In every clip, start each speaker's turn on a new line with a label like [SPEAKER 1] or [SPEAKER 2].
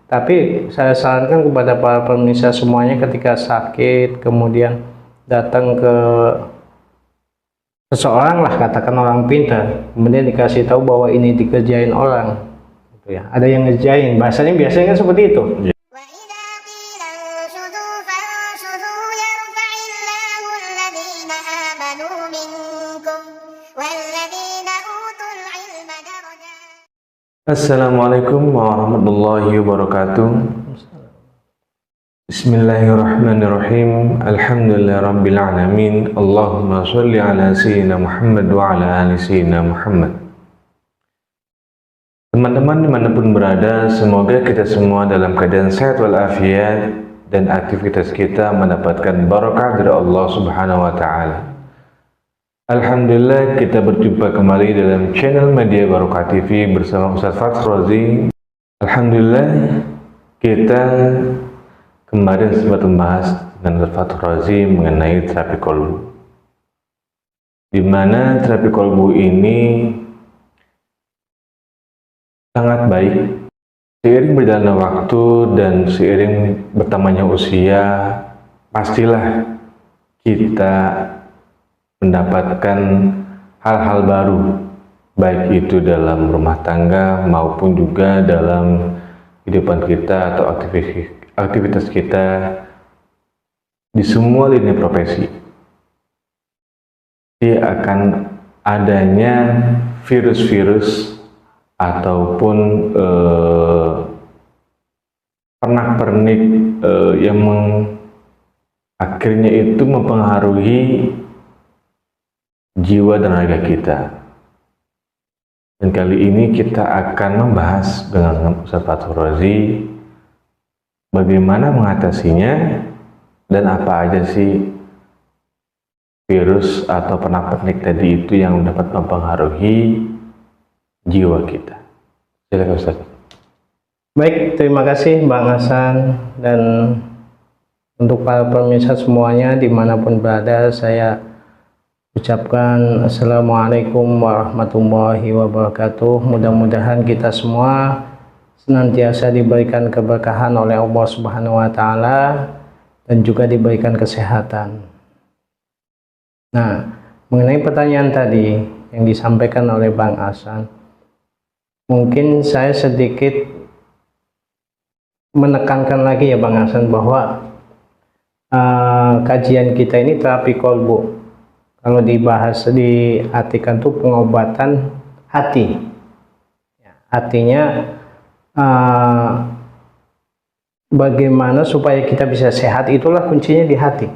[SPEAKER 1] Tapi saya sarankan kepada para pemirsa semuanya ketika sakit kemudian datang ke seseorang lah, katakan orang pintar, kemudian dikasih tahu bahwa ini dikerjain orang, gitu ya. Ada yang ngerjain, bahasanya biasanya kan seperti itu.
[SPEAKER 2] Assalamualaikum warahmatullahi wabarakatuh. Bismillahirrahmanirrahim. Alhamdulillahirabbil alamin. Allahumma shalli ala sayyidina Muhammad wa ala ali sayyidina Muhammad. Teman-teman dimanapun berada, semoga kita semua dalam keadaan sehat walafiat dan aktivitas kita mendapatkan barakah dari Allah Subhanahu wa taala. Alhamdulillah, kita berjumpa kembali dalam channel Media Barokah TV bersama Ustaz Fathur Razi. Alhamdulillah, kita kemarin sempat membahas dengan Ustaz Fathur Razi mengenai terapi kolbu, di mana terapi kolbu ini sangat baik. Seiring berjalannya waktu dan seiring bertambahnya usia, pastilah kita mendapatkan hal-hal baru, baik itu dalam rumah tangga maupun juga dalam kehidupan kita atau aktivitas kita di semua lini profesi. Dia akan adanya virus-virus ataupun pernak-pernik yang akhirnya itu mempengaruhi jiwa dan raga kita. Dan kali ini kita akan membahas dengan Ustaz Fathur Razi bagaimana mengatasinya dan apa aja sih virus atau pernak-pernik tadi itu yang dapat mempengaruhi jiwa kita. Silakan Ustaz.
[SPEAKER 1] Baik, terima kasih Bang Hasan, dan untuk para pemirsa semuanya dimanapun berada, saya ucapkan Assalamualaikum warahmatullahi wabarakatuh. Mudah-mudahan kita semua senantiasa diberikan keberkahan oleh Allah Subhanahu wa taala dan juga diberikan kesehatan. Nah, mengenai pertanyaan tadi yang disampaikan oleh Bang Hasan, mungkin saya sedikit menekankan lagi ya Bang Hasan bahwa kajian kita ini terapi kolbu. Kalau dibahas, diartikan tuh pengobatan hati. Artinya bagaimana supaya kita bisa sehat, itulah kuncinya di hati.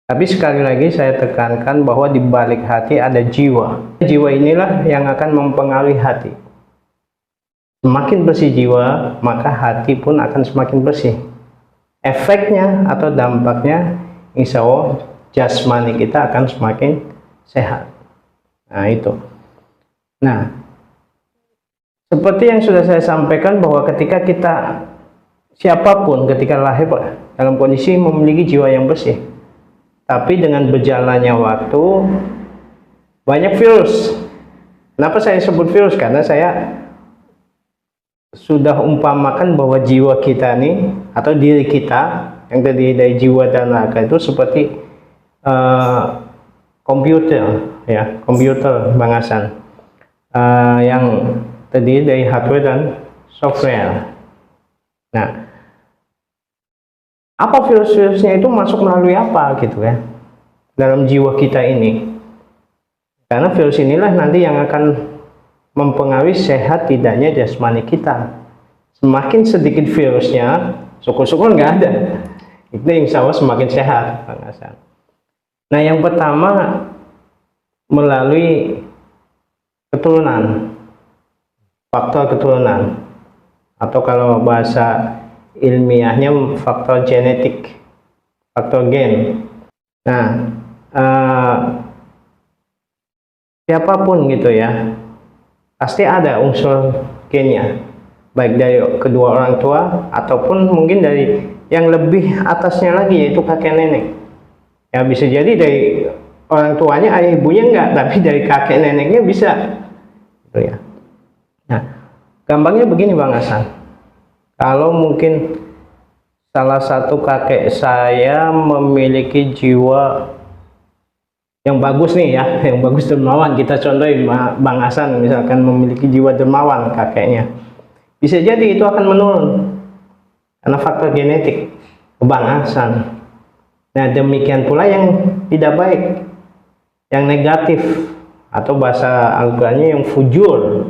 [SPEAKER 1] Tapi sekali lagi saya tekankan bahwa di balik hati ada jiwa. Jiwa inilah yang akan mempengaruhi hati. Semakin bersih jiwa, maka hati pun akan semakin bersih. Efeknya atau dampaknya, insya Allah jasmani kita akan semakin sehat. Nah itu. Nah, seperti yang sudah saya sampaikan bahwa ketika kita, siapapun ketika lahir dalam kondisi memiliki jiwa yang bersih, tapi dengan berjalannya waktu banyak virus. Kenapa saya sebut virus? Karena saya sudah umpamakan bahwa jiwa kita nih atau diri kita yang terdiri dari jiwa dan raga itu seperti komputer, ya, komputer Bang Hasan, yang terdiri dari hardware dan software. Nah, apa virus-virusnya itu masuk melalui apa gitu ya dalam jiwa kita ini? Karena virus inilah nanti yang akan mempengaruhi sehat tidaknya jasmani kita. Semakin sedikit virusnya, syukur-syukur nggak ada, itu insya Allah semakin sehat Bang Hasan. Nah, yang pertama melalui keturunan, faktor keturunan, atau kalau bahasa ilmiahnya faktor genetik, faktor gen. Nah, siapapun gitu ya, pasti ada unsur gennya, baik dari kedua orang tua ataupun mungkin dari yang lebih atasnya lagi, yaitu kakek nenek. Ya bisa jadi dari orang tuanya, ayah ibunya enggak, tapi dari kakek neneknya bisa, gitu ya. Nah, gampangnya begini Bang Hasan, Kalau mungkin salah satu kakek saya memiliki jiwa yang bagus nih ya, yang bagus dermawan, kita contohin Bang Hasan misalkan memiliki jiwa dermawan kakeknya, bisa jadi itu akan menurun karena faktor genetik ke Bang Hasan. Nah demikian pula yang tidak baik, yang negatif, atau bahasa Al-Qurannya yang fujur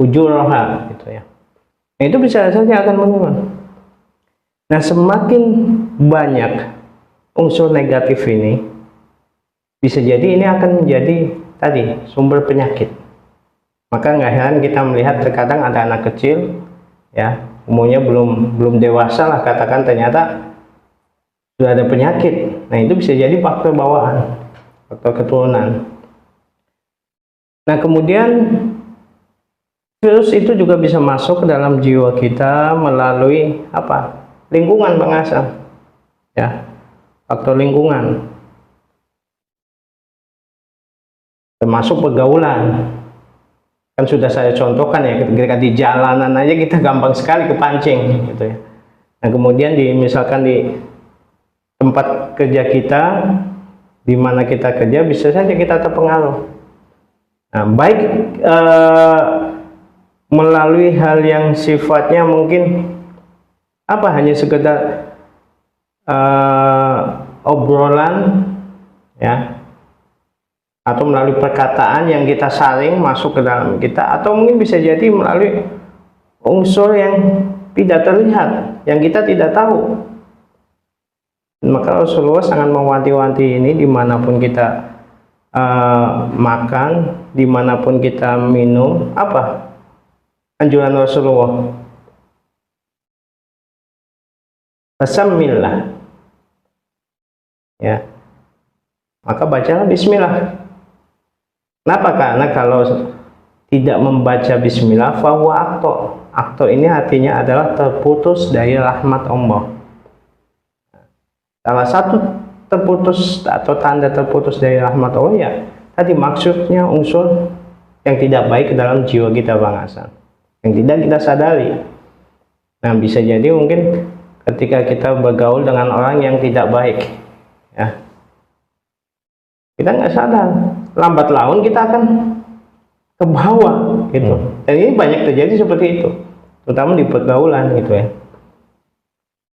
[SPEAKER 1] roha gitu ya, nah, itu bisa saja akan menurun. Nah semakin banyak unsur negatif ini, bisa jadi ini akan menjadi tadi sumber penyakit. Maka nggak heran kita melihat terkadang ada anak kecil ya, umurnya belum dewasa lah katakan, ternyata sudah ada penyakit. Nah itu bisa jadi faktor bawaan, faktor keturunan. Nah kemudian virus itu juga bisa masuk ke dalam jiwa kita melalui apa? Lingkungan, Bang Hasan. Ya, faktor lingkungan. Termasuk pergaulan. Kan sudah saya contohkan ya, ketika di jalanan aja kita gampang sekali kepancing gitu ya. Nah kemudian misalkan di tempat kerja kita, di mana kita kerja, bisa saja kita terpengaruh. Nah baik melalui hal yang sifatnya mungkin apa, hanya sekedar obrolan ya, atau melalui perkataan yang kita saring masuk ke dalam kita, atau mungkin bisa jadi melalui unsur yang tidak terlihat, yang kita tidak tahu. Maka Rasulullah sangat mewanti-wanti ini, dimanapun kita makan, dimanapun kita minum, apa anjuran Rasulullah? Bismillah ya, maka bacalah bismillah. Kenapa? Karena kalau tidak membaca bismillah, fahuwa akto. Akto ini artinya adalah terputus dari rahmat Allah. Salah satu terputus atau tanda terputus dari rahmat Allah ya tadi, maksudnya unsur yang tidak baik ke dalam jiwa kita, Bang Hasan, yang tidak kita sadari. Nah bisa jadi mungkin ketika kita bergaul dengan orang yang tidak baik ya, kita nggak sadar, lambat laun kita akan ke bawah gitu. Dan ini banyak terjadi seperti itu, terutama di pergaulan gitu ya.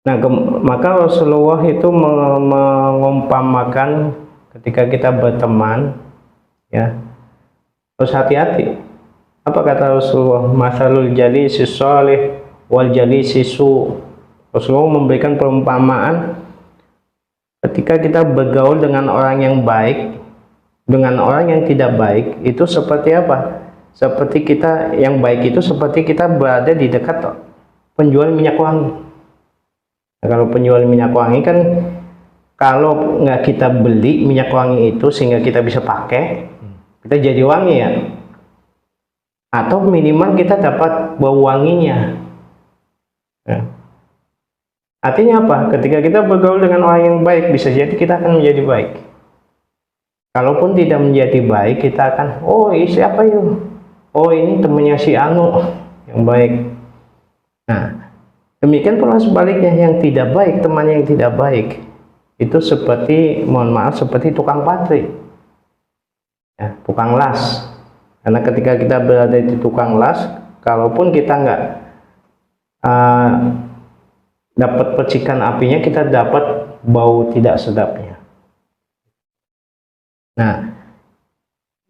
[SPEAKER 1] Nah maka Rasulullah itu mengumpamakan ketika kita berteman ya, harus hati-hati. Apa kata Rasulullah? Masalul jalisi sholih wal jalisi su. Rasulullah memberikan perumpamaan ketika kita bergaul dengan orang yang baik, dengan orang yang tidak baik, itu seperti apa? Seperti kita yang baik itu seperti kita berada di dekat penjual minyak wangi. Nah, kalau penjual minyak wangi kan, kalau nggak kita beli minyak wangi itu sehingga kita bisa pakai, kita jadi wangi ya, atau minimal kita dapat bau wanginya ya. Artinya apa? Ketika kita bergaul dengan orang yang baik, bisa jadi kita akan menjadi baik. Kalaupun tidak menjadi baik, kita akan, oh ini siapa yuk? Oh ini temannya si Anu yang baik. Nah demikian pula sebaliknya, yang tidak baik, temannya yang tidak baik itu seperti, mohon maaf, seperti tukang patri ya, tukang las. Karena ketika kita berada di tukang las, kalaupun kita nggak dapat percikan apinya, kita dapat bau tidak sedapnya. Nah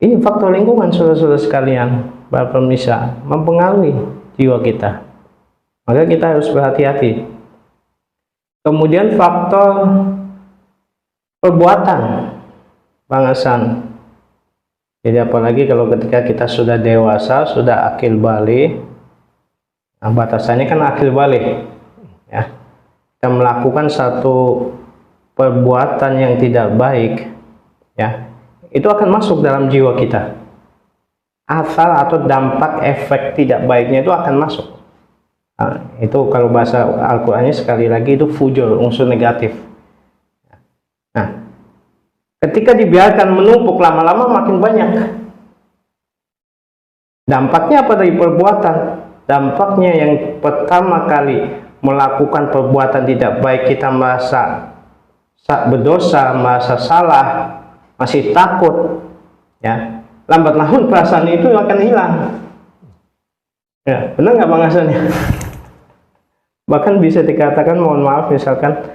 [SPEAKER 1] ini faktor lingkungan, saudara-saudara sekalian, para pemirsa, mempengaruhi jiwa kita. Maka kita harus berhati-hati. Kemudian faktor perbuatan, Bang Hasan. Jadi apalagi kalau ketika kita sudah dewasa, sudah akil balik. Nah, batasannya kan akil balik ya. Kita melakukan satu perbuatan yang tidak baik ya, itu akan masuk dalam jiwa kita. Asal atau dampak efek tidak baiknya itu akan masuk. Nah, itu kalau bahasa Al-Qur'annya sekali lagi itu fujur, unsur negatif. Nah, ketika dibiarkan menumpuk lama-lama makin banyak. Dampaknya apa dari perbuatan? dampaknya yang pertama kali melakukan perbuatan tidak baik, kita merasa berdosa, merasa salah, masih takut, ya, lambat laun perasaan itu akan hilang. Ya, benar nggak Bang Hasan? Bahkan bisa dikatakan, mohon maaf, misalkan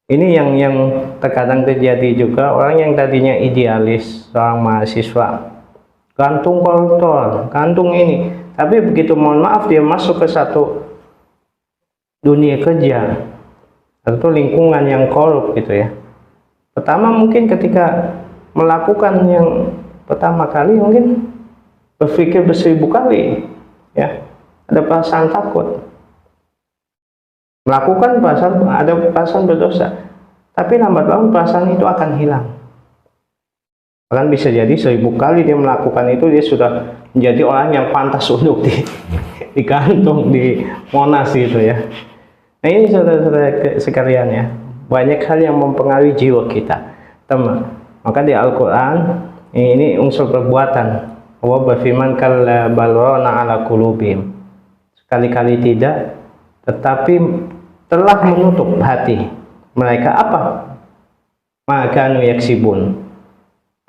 [SPEAKER 1] ini yang terkadang terjadi juga, orang yang tadinya idealis, seorang mahasiswa, gantung koruptor, gantung ini, tapi begitu, mohon maaf, dia masuk ke satu dunia kerja atau lingkungan yang korup gitu ya. Pertama mungkin ketika melakukan yang pertama kali mungkin berpikir berseribu kali, ya, ada perasaan takut, melakukan ada perasaan berdosa, tapi lambat laun perasaan itu akan hilang. Bahkan bisa jadi 1000 kali dia melakukan itu, dia sudah menjadi orang yang pantas untuk digantung di Monas gitu ya. Nah ini saudara-saudara sekalian ya, banyak hal yang mempengaruhi jiwa kita, teman. Maka di Al-Quran ini unsur perbuatan. Allah berfirman, kalla bal rana ala qulubihim, sekali-kali tidak, tetapi telah menutup hati mereka apa? Maka yaksibun,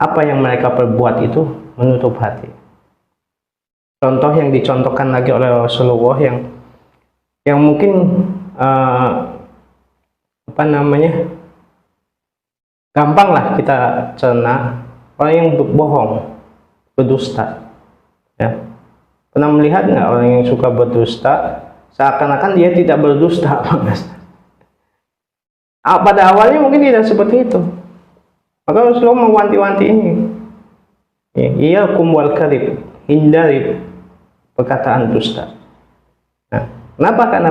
[SPEAKER 1] apa yang mereka perbuat itu menutup hati. Contoh yang dicontohkan lagi oleh Rasulullah yang mungkin apa namanya, gampang lah kita cerna, orang yang bohong, berdusta, ya. Pernah melihat nggak orang yang suka berdusta seakan-akan dia tidak berdusta? Pada awalnya mungkin tidak seperti itu. Maka Rasulullah mewanti-wanti ini, iya kumwal kadhib, hindari perkataan dusta. Nah, kenapa? Karena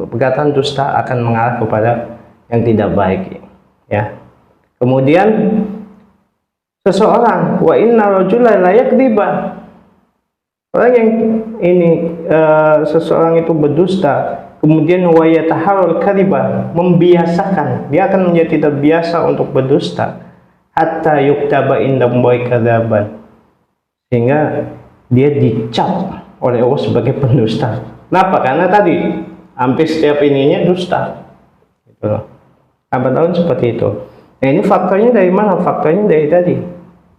[SPEAKER 1] perkataan dusta akan mengarah kepada yang tidak baik, ya. Kemudian seseorang, wa inna rajula la yakdziba, orang yang ini seseorang itu berdusta, kemudian wa yataharul kadhiba, membiasakan, dia akan menjadi terbiasa untuk berdusta, hatta yuktaba indallahi kadzaban, sehingga dia dicap oleh Allah sebagai pendusta. Kenapa? Karena tadi hampir setiap ininya dusta gitu. Apa tahun seperti itu. Nah ini faktornya dari mana? Faktornya dari tadi,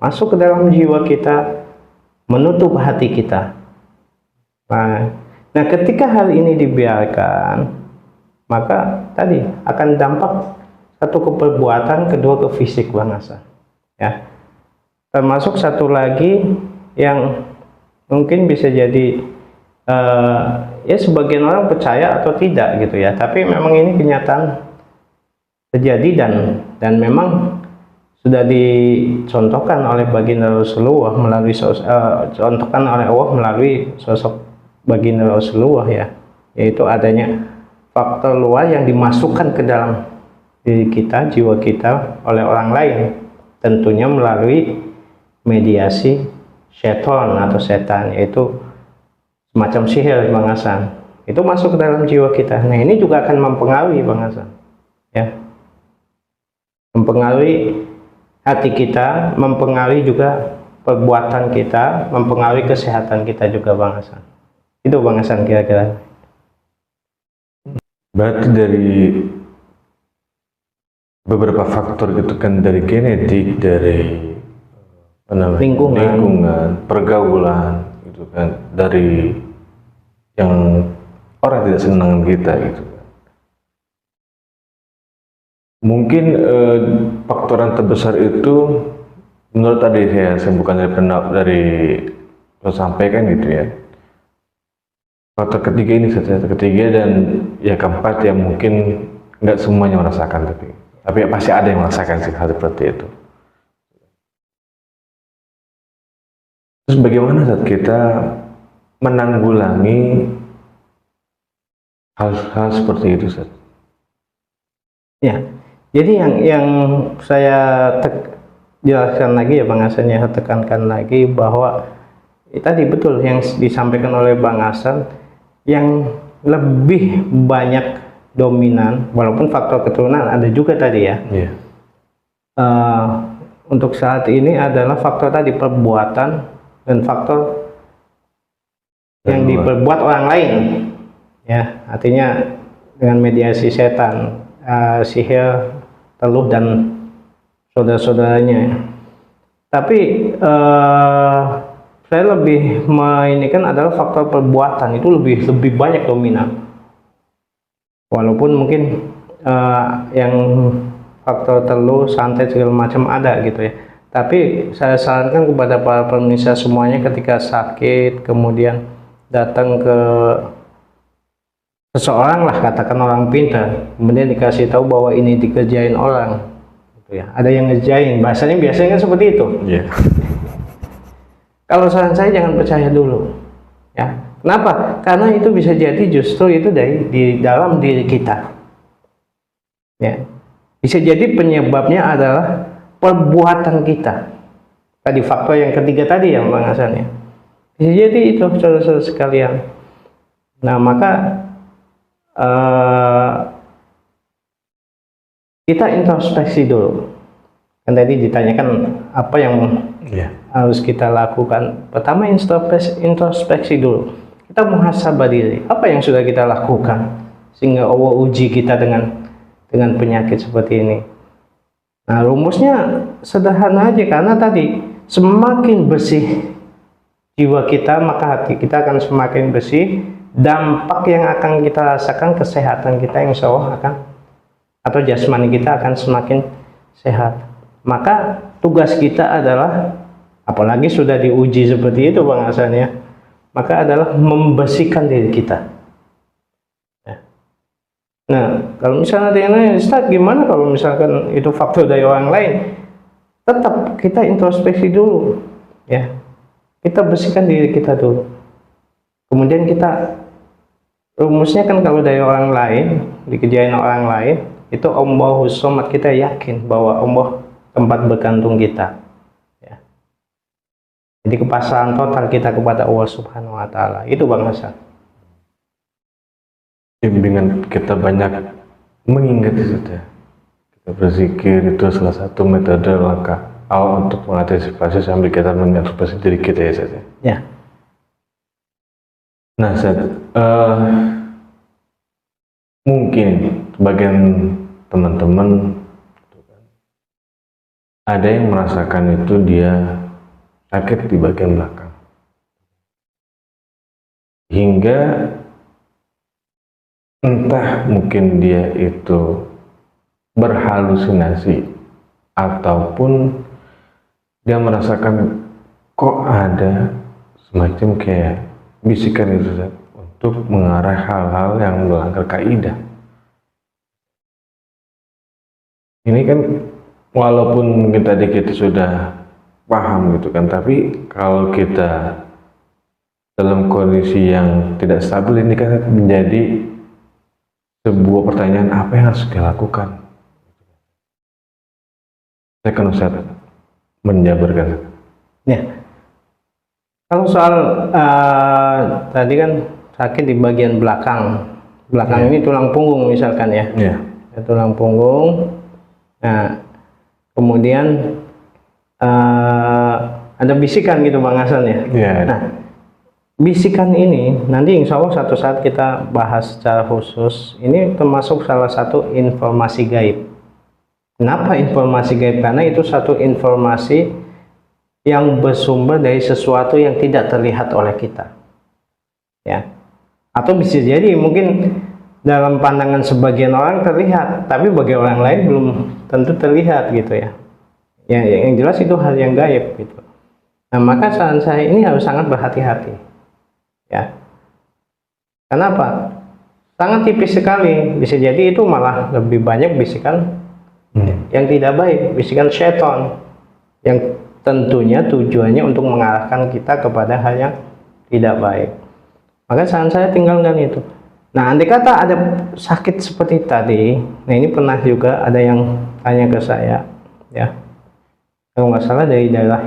[SPEAKER 1] masuk ke dalam jiwa kita, menutup hati kita. Nah ketika hal ini dibiarkan, maka tadi akan dampak satu ke perbuatan, kedua ke fisik, Bang Hasan, ya. Termasuk satu lagi yang mungkin bisa jadi ya sebagian orang percaya atau tidak gitu ya, tapi memang ini kenyataan terjadi dan memang sudah dicontohkan oleh baginda Rasulullah melalui contohkan oleh Allah melalui sosok baginda Rasulullah, ya, yaitu adanya faktor luar yang dimasukkan ke dalam diri kita, jiwa kita oleh orang lain, tentunya melalui mediasi syaitan atau setan, yaitu semacam sihir, Bang Hasan. Itu masuk ke dalam jiwa kita. Nah ini juga akan mempengaruhi, Bang Hasan, ya, mempengaruhi hati kita, mempengaruhi juga perbuatan kita, mempengaruhi kesehatan kita juga, Bang Hasan. Itu Bang Hasan kira-kira.
[SPEAKER 2] Berarti dari beberapa faktor itu kan, dari genetik, dari lingkungan, pergaulan, gitu kan, dari yang orang tidak senang kita, gitu. Mungkin faktor yang terbesar itu menurut tadi saya bukan dari lo sampaikan gitu ya. Faktor ketiga ini, ketiga dan ya keempat yang mungkin nggak semuanya merasakan, tapi ya pasti ada yang merasakan sih hal seperti itu. Terus bagaimana saat kita menanggulangi hal-hal seperti itu, Ustaz?
[SPEAKER 1] Ya, jadi yang saya jelaskan lagi ya Bang Hasan, ya, tekankan lagi bahwa tadi betul yang disampaikan oleh Bang Hasan, yang lebih banyak dominan, walaupun faktor keturunan ada juga tadi ya.
[SPEAKER 2] Yeah.
[SPEAKER 1] Untuk saat ini adalah faktor tadi perbuatan dan faktor yang diperbuat orang lain, ya, artinya dengan mediasi setan, sihir, teluh dan saudara-saudaranya. Tapi saya lebih ini kan adalah faktor perbuatan itu lebih banyak dominan. Walaupun mungkin yang faktor teluh, santet segala macam ada gitu ya. Tapi saya sarankan kepada para pemirsa semuanya ketika sakit kemudian datang ke seseorang lah, katakan orang pintar, kemudian dikasih tahu bahwa ini dikerjain orang, gitu ya. Ada yang ngerjain, biasanya kan seperti itu.
[SPEAKER 2] Yeah.
[SPEAKER 1] Kalau saran saya jangan percaya dulu, ya. Kenapa? Karena itu bisa jadi justru itu di dalam diri kita, ya. Bisa jadi penyebabnya adalah perbuatan kita. Tadi faktor yang ketiga tadi ya Bang Hasan ya. Bisa jadi itu saudara-saudara sekalian. Nah maka kita introspeksi dulu. Kan tadi ditanyakan apa yang harus kita lakukan. Pertama introspeksi dulu. Kita muhasabah diri. Apa yang sudah kita lakukan sehingga Allah uji kita dengan penyakit seperti ini. Nah rumusnya sederhana aja, karena tadi semakin bersih jiwa kita maka hati kita akan semakin bersih. Dampak yang akan kita rasakan, kesehatan kita insya Allah akan, atau jasmani kita akan semakin sehat. Maka tugas kita adalah, apalagi sudah diuji seperti itu Bang Hasan ya, maka adalah membersihkan diri kita. Nah, kalau misalnya ada yang nanya, Ustaz, gimana kalau misalkan itu faktor dari orang lain? Tetap kita introspeksi dulu, ya. Kita bersihkan diri kita dulu. Kemudian kita, rumusnya kan kalau dari orang lain, dikerjain orang lain, itu Allahus Somad, kita yakin bahwa Allah tempat bergantung kita. Ya. Jadi kepasrahan total kita kepada Allah Subhanahu Wa Taala. Itu Bang Hasan.
[SPEAKER 2] Dengan kita banyak mengingat itu ya, kita berzikir itu salah satu metode langkah awal untuk mengantisipasi sambil kita mengantisipasi diri kita ya Ustaz.
[SPEAKER 1] Ya.
[SPEAKER 2] Nah Ustaz, mungkin sebagian teman-teman ada yang merasakan itu dia sakit di bagian belakang hingga entah mungkin dia itu berhalusinasi ataupun dia merasakan kok ada semacam kayak bisikan itu untuk mengarah hal-hal yang melanggar kaidah. Ini kan walaupun mungkin tadi kita sudah paham gitu kan, tapi kalau kita dalam kondisi yang tidak stabil ini kan menjadi sebuah pertanyaan, apa yang harus kita lakukan? Saya kan Ustaz menjabarkan. Ya.
[SPEAKER 1] Kalau soal tadi kan sakit di bagian belakang ini tulang punggung misalkan ya. Ya. Tulang punggung. Nah, kemudian ada bisikan gitu Bang Hasan ya. Ya. Nah, bisikan ini nanti insya Allah satu saat kita bahas secara khusus. Ini termasuk salah satu informasi gaib. Kenapa informasi gaib? Karena itu satu informasi yang bersumber dari sesuatu yang tidak terlihat oleh kita, ya. Atau bisa jadi mungkin dalam pandangan sebagian orang terlihat, tapi bagi orang lain belum tentu terlihat gitu ya. Yang jelas itu hal yang gaib gitu. Nah maka saran saya ini harus sangat berhati-hati. Ya, kenapa? Sangat tipis sekali. Bisa jadi itu malah lebih banyak bisikan yang tidak baik, bisikan syaitan yang tentunya tujuannya untuk mengarahkan kita kepada hal yang tidak baik. Maka saran saya tinggalkan itu. Nah, andai kata ada sakit seperti tadi, nah ini pernah juga ada yang tanya ke saya, ya, kalau nggak salah dari daerah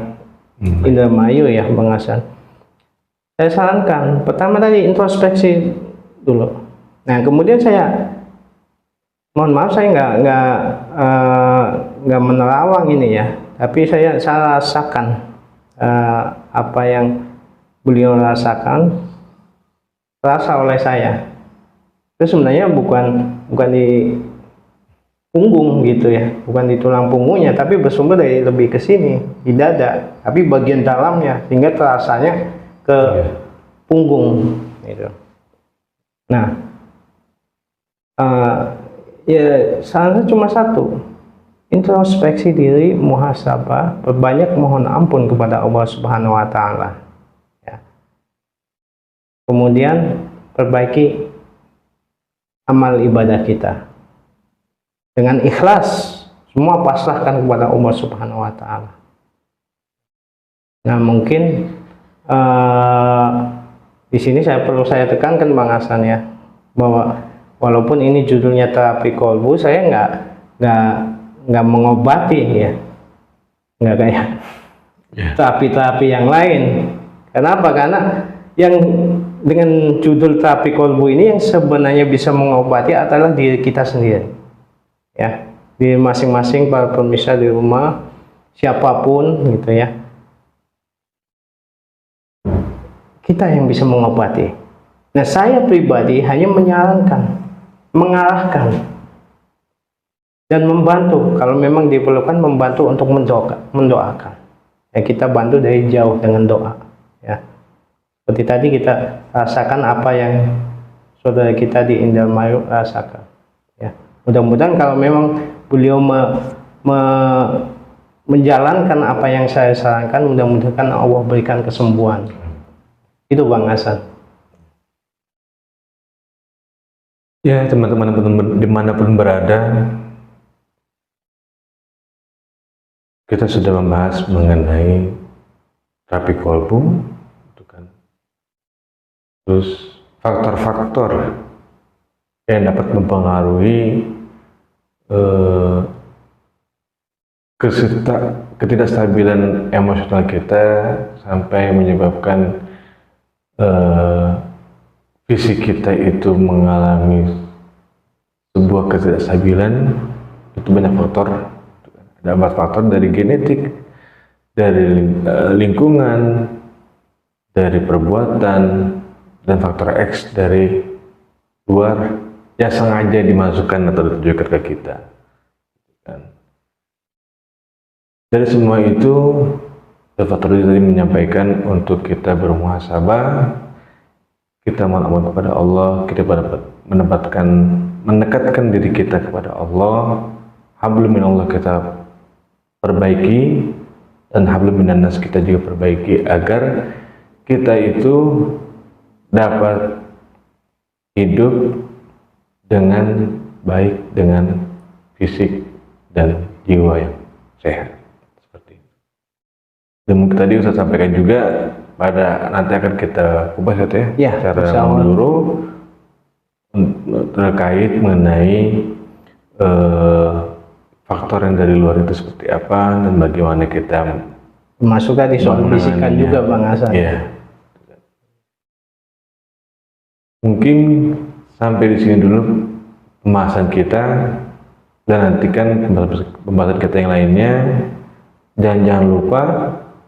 [SPEAKER 1] Indramayu ya Bang Hasan. Saya sarankan pertama tadi introspeksi dulu. Nah kemudian saya mohon maaf saya nggak menerawang ini ya, tapi saya rasakan apa yang beliau rasakan terasa oleh saya. Itu sebenarnya bukan di punggung gitu ya, bukan di tulang punggungnya, tapi bersumber dari lebih ke sini, di dada, tapi bagian dalamnya, sehingga terasanya ke punggung gitu. Nah, ya sarannya cuma satu, introspeksi diri, muhasabah, perbanyak mohon ampun kepada Allah Subhanahu wa Ta'ala ya. Kemudian perbaiki amal ibadah kita dengan ikhlas, semua pasrahkan kepada Allah Subhanahu wa Ta'ala. Nah, mungkin di sini perlu saya tekankan Bang Hasan ya, bahwa walaupun ini judulnya terapi kolbu, saya nggak mengobati ya, nggak kayak terapi-terapi yang lain. Kenapa? Karena yang dengan judul terapi kolbu ini yang sebenarnya bisa mengobati adalah diri kita sendiri ya, di masing-masing para pemirsa di rumah, siapapun gitu ya, kita yang bisa mengobati. Nah, saya pribadi hanya menyarankan, mengarahkan, dan membantu kalau memang diperlukan, membantu untuk mendoakan ya, kita bantu dari jauh dengan doa ya. Seperti tadi kita rasakan apa yang saudara kita di Indramayu rasakan ya. Mudah-mudahan kalau memang beliau menjalankan apa yang saya sarankan, mudah-mudahan Allah berikan kesembuhan. Itu Bang Hasan.
[SPEAKER 2] Ya, teman-teman dimanapun berada, kita sudah membahas mengenai terapi kolbu, kan. Terus faktor-faktor yang dapat mempengaruhi ketidakstabilan emosional kita sampai menyebabkan fisik kita itu mengalami sebuah ketidakstabilan. Itu banyak faktor. Ada 4 faktor, dari genetik, dari lingkungan, dari perbuatan, dan faktor X dari luar yang sengaja dimasukkan atau ditujukan ke kita. Dari semua itu, Dr. Rudy tadi menyampaikan untuk kita bermuhasabah, kita mohon kepada Allah, kita mendekatkan diri kita kepada Allah, hablum minallah kita perbaiki, dan hablum minannas kita juga perbaiki, agar kita itu dapat hidup dengan baik, dengan fisik dan jiwa yang sehat. Seperti itu. Dan mungkin tadi Ustaz sampaikan juga, pada nanti akan kita kupas ya, cara menyeluruh terkait mengenai faktor yang dari luar itu seperti apa, dan bagaimana kita
[SPEAKER 1] masukkan disolusikan juga Bang Hasan.
[SPEAKER 2] Ya. Mungkin sampai di sini dulu pembahasan kita, dan nantikan pembahasan kita yang lainnya. Dan jangan lupa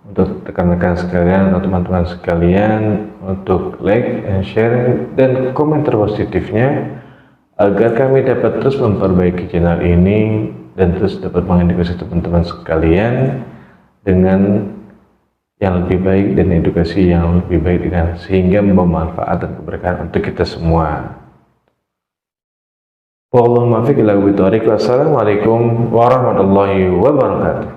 [SPEAKER 2] untuk rekan-rekan sekalian atau teman-teman sekalian untuk like and share dan komentar positifnya, agar kami dapat terus memperbaiki channel ini dan terus dapat mengedukasi teman-teman sekalian dengan yang lebih baik dan edukasi yang lebih baik, dengan sehingga membawa manfaat dan keberkahan untuk kita semua. Wassalamualaikum warahmatullahi wabarakatuh.